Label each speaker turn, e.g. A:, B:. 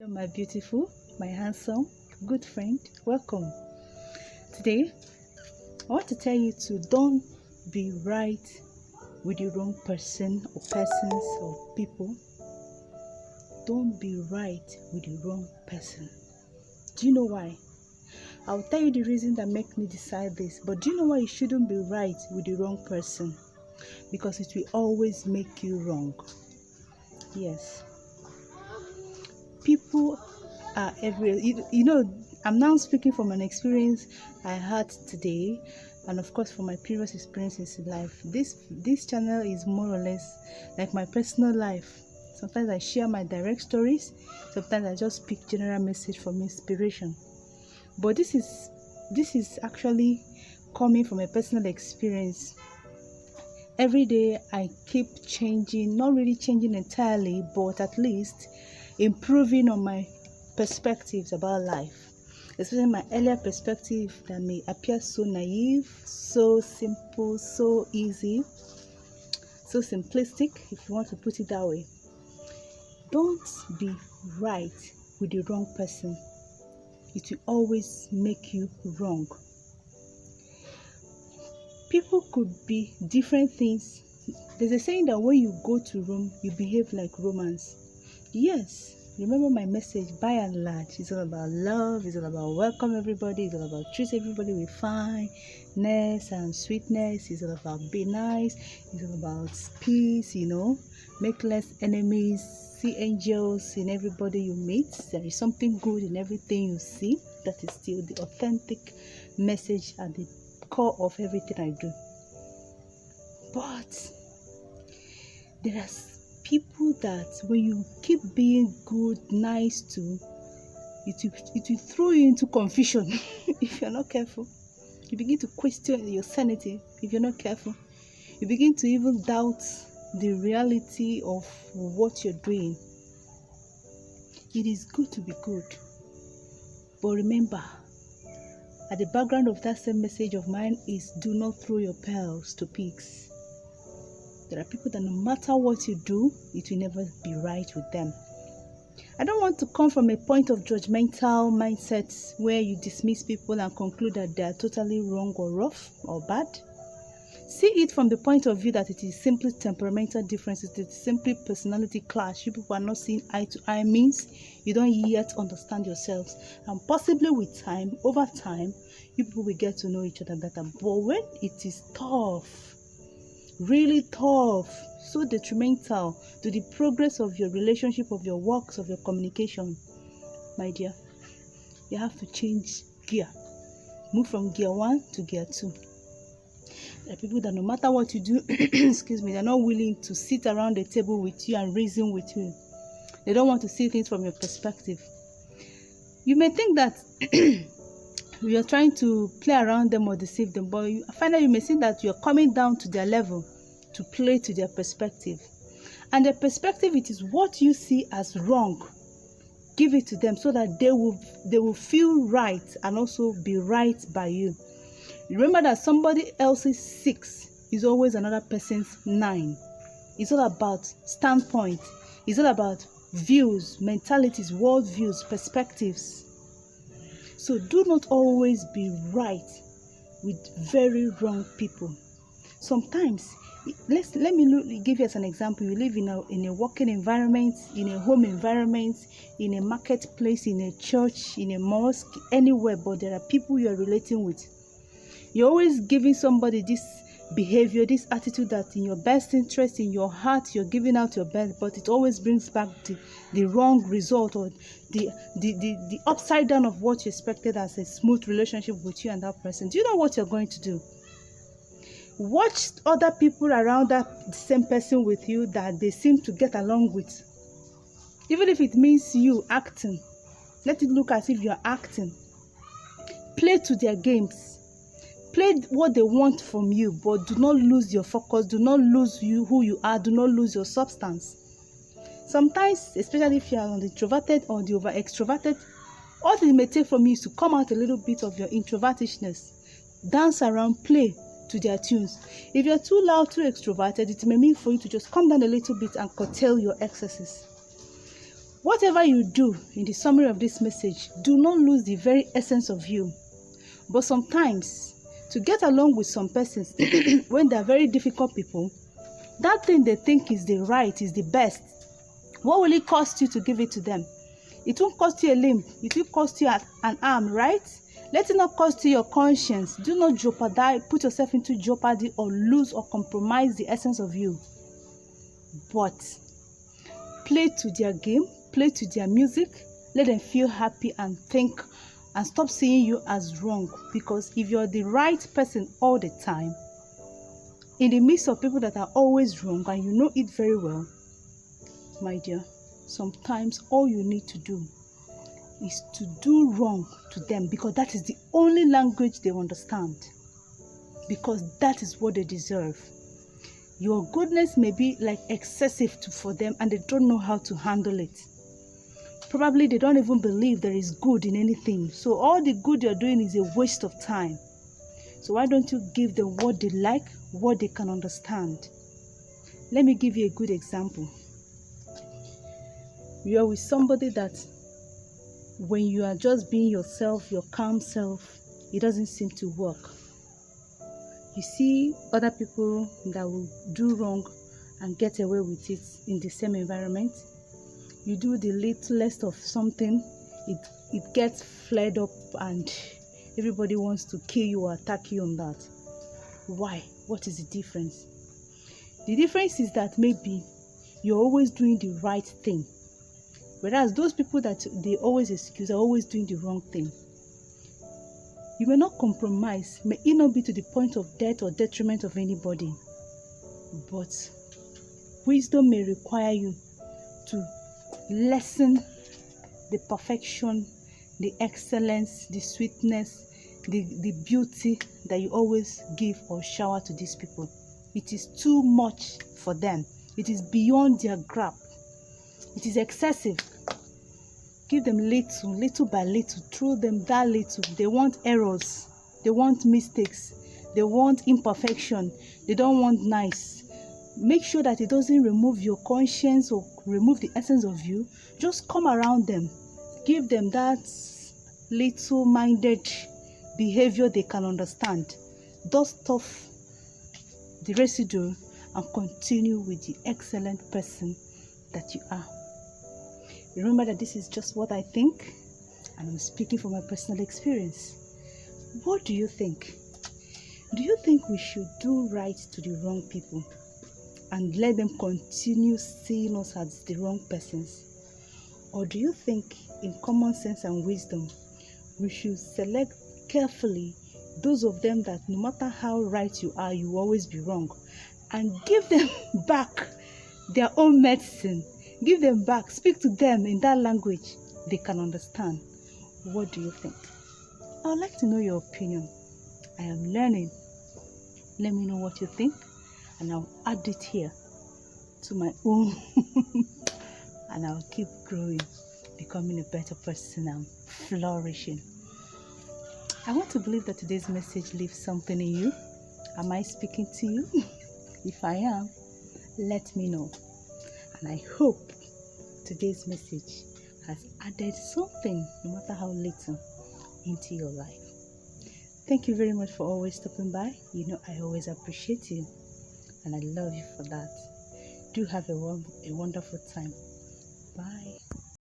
A: My beautiful, my handsome, good friend, welcome. Today, I want to tell you to don't be right with the wrong person or persons or people. Don't be right with the wrong person. Do you know why? I'll tell you the reason that makes me decide this. But do you know why you shouldn't be right with the wrong person? Because it will always make you wrong. Yes. People are everywhere. You know, I'm now speaking from an experience I had today, and of course from my previous experiences in life. This channel is more or less like my personal life. Sometimes I share my direct stories. Sometimes I just speak general message from inspiration. But this is actually coming from a personal experience. Every day I keep changing, not really changing entirely, but at least improving on my perspectives about life, especially my earlier perspective that may appear so naive, so simple, so easy, so simplistic, if you want to put it that way. Don't be right with the wrong person. It will always make you wrong. People could be different things. There's a saying that when you go to Rome, you behave like Romans. Yes, remember my message, by and large, it's all about love, it's all about welcome everybody, it's all about treat everybody with fineness and sweetness, it's all about be nice, it's all about peace, make less enemies, see angels in everybody you meet. There is something good in everything you see. That is still the authentic message at the core of everything I do. But there are people that when you keep being good, nice to, it will throw you into confusion if you're not careful. You begin to question your sanity if you're not careful. You begin to even doubt the reality of what you're doing. It is good to be good, but remember, at the background of that same message of mine is do not throw your pearls to pigs. There are people that no matter what you do, it will never be right with them. I don't want to come from a point of judgmental mindset where you dismiss people and conclude that they are totally wrong or rough or bad. See it from the point of view that it is simply temperamental differences, it is simply personality clash. You people are not seeing eye to eye means you don't yet understand yourselves. And possibly with time, over time, you people will get to know each other better. But when it is tough, really tough, so detrimental to the progress of your relationship, of your works, of your communication, my dear, you have to change gear. Move from gear 1 to gear 2. There are people that no matter what you do, excuse me, they're not willing to sit around the table with you and reason with you. They don't want to see things from your perspective. You may think that you're trying to play around them or deceive them, but finally you may see that you're coming down to their level to play to their perspective. And their perspective, it is what you see as wrong. Give it to them so that they will feel right and also be right by you. Remember that somebody else's 6 is always another person's 9. It's all about standpoint. It's all about views, mentalities, worldviews, perspectives. So do not always be right with very wrong people. Sometimes, let me give you as an example. You live in a working environment, in a home environment, in a marketplace, in a church, in a mosque, anywhere, but there are people you are relating with. You're always giving somebody this behavior, this attitude that in your best interest, in your heart, you're giving out your best, but it always brings back the wrong result or the upside down of what you expected as a smooth relationship with you and that person. Do you know what you're going to do? Watch other people around that same person with you that they seem to get along with. Even if it means you acting, let it look as if you're acting. Play to their games. Play what they want from you, but do not lose your focus. Do not lose who you are. Do not lose your substance. Sometimes, especially if you are on the introverted or the over-extroverted, all it may take from you is to come out a little bit of your introvertishness. Dance around, play to their tunes. If you're too loud, too extroverted, it may mean for you to just come down a little bit and curtail your excesses. Whatever you do in the summary of this message, do not lose the very essence of you. But sometimes, to get along with some persons, when they are very difficult people, that thing they think is the right, is the best. What will it cost you to give it to them? It won't cost you a limb. It will cost you an arm, right? Let it not cost you your conscience. Do not jeopardize, put yourself into jeopardy or lose or compromise the essence of you. But play to their game, play to their music, let them feel happy and think and stop seeing you as wrong. Because if you're the right person all the time, in the midst of people that are always wrong and you know it very well, my dear, sometimes all you need to do is to do wrong to them, because that is the only language they understand, because that is what they deserve. Your goodness may be like excessive for them and they don't know how to handle it. Probably they don't even believe there is good in anything. So all the good you're doing is a waste of time. So why don't you give them what they like, what they can understand? Let me give you a good example. You are with somebody that when you are just being yourself, your calm self, it doesn't seem to work. You see other people that will do wrong and get away with it in the same environment. You do the littlest of something, it gets flared up and everybody wants to kill you or attack you on that. Why? What is the difference? The difference is that maybe you're always doing the right thing, whereas those people that they always excuse are always doing the wrong thing. You may not compromise, may it not be to the point of death or detriment of anybody, but wisdom may require you to lessen the perfection, the excellence, the sweetness, the beauty that you always give or shower to these people. It is too much for them. It is beyond their grasp. It is excessive. Give them little by little, throw them that little. They want errors, they want mistakes, they want imperfection, they don't want nice. Make sure that it doesn't remove your conscience or remove the essence of you. Just come around them. Give them that little-minded behavior they can understand. Dust off the residue and continue with the excellent person that you are. Remember that this is just what I think, and I'm speaking from my personal experience. What do you think? Do you think we should do right to the wrong people and let them continue seeing us as the wrong persons? Or do you think, in common sense and wisdom, we should select carefully those of them that no matter how right you are, you will always be wrong, and give them back their own medicine? Give them back. Speak to them in that language they can understand. What do you think? I would like to know your opinion. I am learning. Let me know what you think, and I'll add it here to my own and I'll keep growing, becoming a better person and flourishing. I want to believe that today's message leaves something in you. Am I speaking to you? If I am, let me know. And I hope today's message has added something, no matter how little, into your life. Thank you very much for always stopping by. You know I always appreciate you, and I love you for that. Do have a wonderful time. Bye.